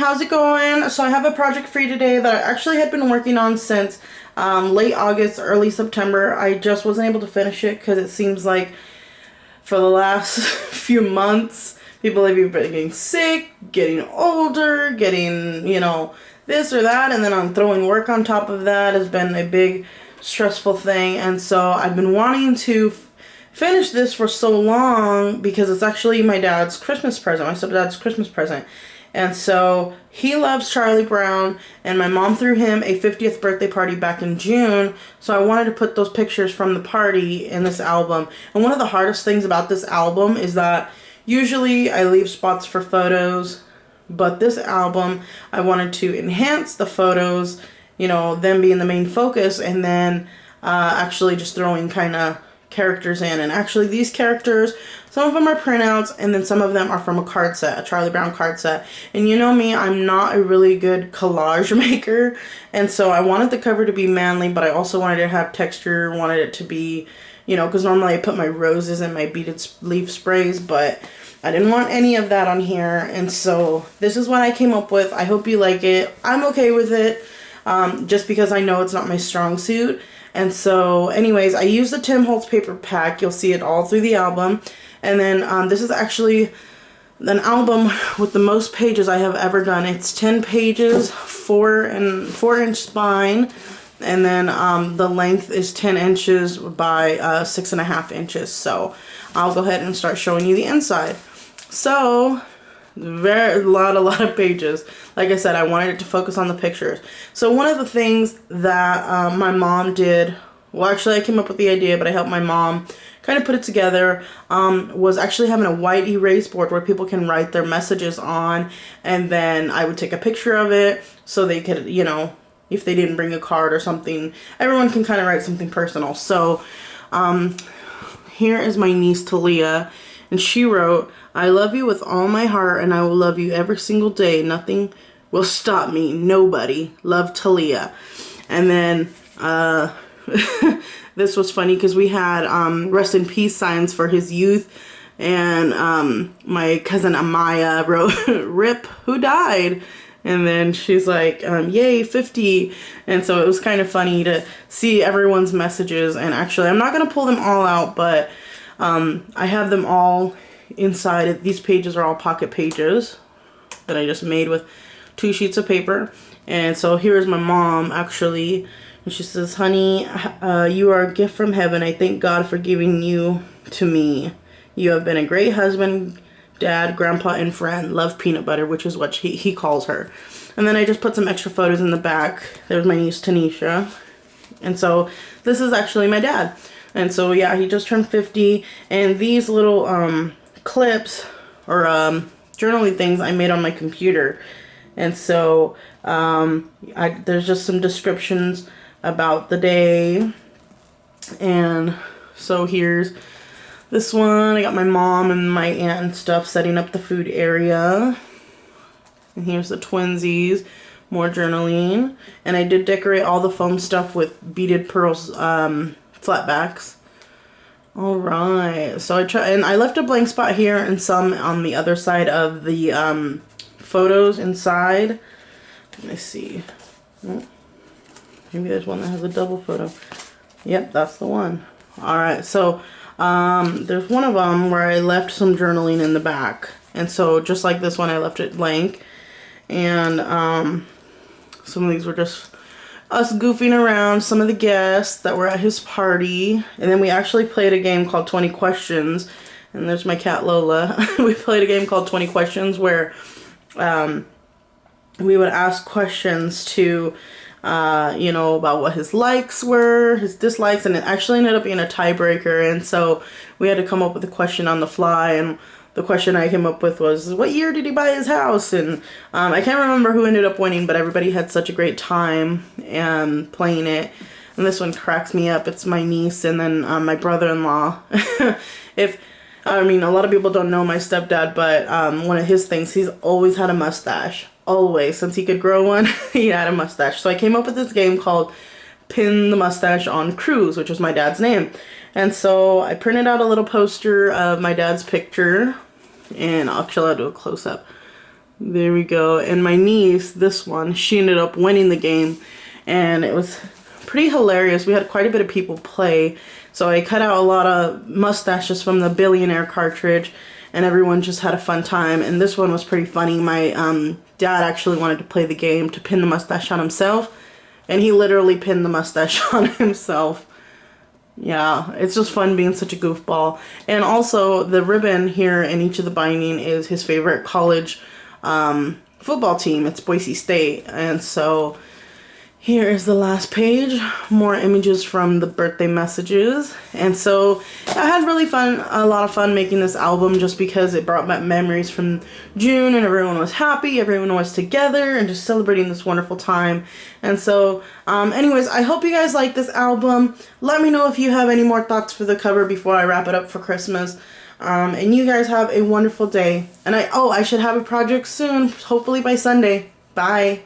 how's it going? So I have a project for you today that I actually had been working on since late August, early September. I just wasn't able to finish it because it seems like for the last few months, people have either been getting sick, getting older, getting, this or that, and then I'm throwing work on top of that has been a big stressful thing. And so I've been wanting to finish this for so long because it's actually my dad's Christmas present, my stepdad's Christmas present. And so he loves Charlie Brown, and my mom threw him a 50th birthday party back in June. So I wanted to put those pictures from the party in this album. And one of the hardest things about this album is that usually I leave spots for photos, but this album I wanted to enhance the photos, them being the main focus, and then actually just throwing kind of characters in. And actually these characters, some of them are printouts, and then some of them are from a card set, a Charlie Brown card set. And you know me, I'm not a really good collage maker, and so I wanted the cover to be manly, but I also wanted it to have texture, wanted it to be, because normally I put my roses and my beaded leaf sprays, but I didn't want any of that on here. And so this is what I came up with. I hope you like it. I'm okay with it, just because I know it's not my strong suit. And so anyways, I used the Tim Holtz paper pack. You'll see it all through the album. And then this is actually an album with the most pages I have ever done. It's 10 pages, 4-inch spine, and then the length is 10 inches by 6.5 inches. So I'll go ahead and start showing you the inside. So a lot of pages. Like I said, I wanted it to focus on the pictures. So one of the things that my mom did, well, actually I came up with the idea, but I helped my mom kind of put it together, was actually having a white erase board where people can write their messages on, and then I would take a picture of it so they could, if they didn't bring a card or something, everyone can kind of write something personal. So here is my niece Talia, and she wrote, "I love you with all my heart, and I will love you every single day. Nothing will stop me. Nobody. Love, Talia." And then this was funny because we had rest in peace signs for his youth, and my cousin Amaya wrote, "Rip, who died?" And then she's like, "Yay, 50. And so it was kind of funny to see everyone's messages. And actually, I'm not going to pull them all out, but I have them all inside. These pages are all pocket pages that I just made with 2 sheets of paper. And so here's my mom, actually. And she says, "Honey, you are a gift from heaven. I thank God for giving you to me. You have been a great husband, dad, grandpa, and friend. Love, Peanut Butter," which is what he calls her. And then I just put some extra photos in the back. There's my niece Tanisha. And so this is actually my dad. And so yeah, he just turned 50. And these little clips or journaling things I made on my computer. And so there's just some descriptions about the day. And so here's this one. I got my mom and my aunt and stuff setting up the food area. And here's the twinsies, more journaling. And I did decorate all the foam stuff with beaded pearls flatbacks. Alright, so I left a blank spot here and some on the other side of the photos inside. Let me see. Oh, maybe there's one that has a double photo. Yep, that's the one. Alright, so there's one of them where I left some journaling in the back. And so just like this one, I left it blank. And some of these were just us goofing around, some of the guests that were at his party. And then we actually played a game called 20 Questions. And there's my cat Lola. We played a game called 20 Questions where we would ask questions to, about what his likes were, his dislikes, and it actually ended up being a tiebreaker. And so we had to come up with a question on the fly, and the question I came up with was, what year did he buy his house? And I can't remember who ended up winning, but everybody had such a great time playing it. And this one cracks me up. It's my niece and then my brother-in-law. A lot of people don't know my stepdad, but one of his things, he's always had a mustache. Always. Since he could grow one, he had a mustache. So I came up with this game called Pin the Mustache on Cruz, which was my dad's name. And so I printed out a little poster of my dad's picture. And actually I'll do a close-up. There we go. And my niece, this one, she ended up winning the game, and it was pretty hilarious. We had quite a bit of people play, so I cut out a lot of mustaches from the Billionaire cartridge, and everyone just had a fun time. And this one was pretty funny. My dad actually wanted to play the game to pin the mustache on himself, and he literally pinned the mustache on himself. Yeah, it's just fun being such a goofball. And also, the ribbon here in each of the binding is his favorite college football team. It's Boise State. And so here is the last page, more images from the birthday messages. And so I had a lot of fun making this album, just because it brought back memories from June, and everyone was happy, everyone was together and just celebrating this wonderful time. And so anyways, I hope you guys like this album. Let me know if you have any more thoughts for the cover before I wrap it up for Christmas. And you guys have a wonderful day. And I should have a project soon, hopefully by Sunday. Bye.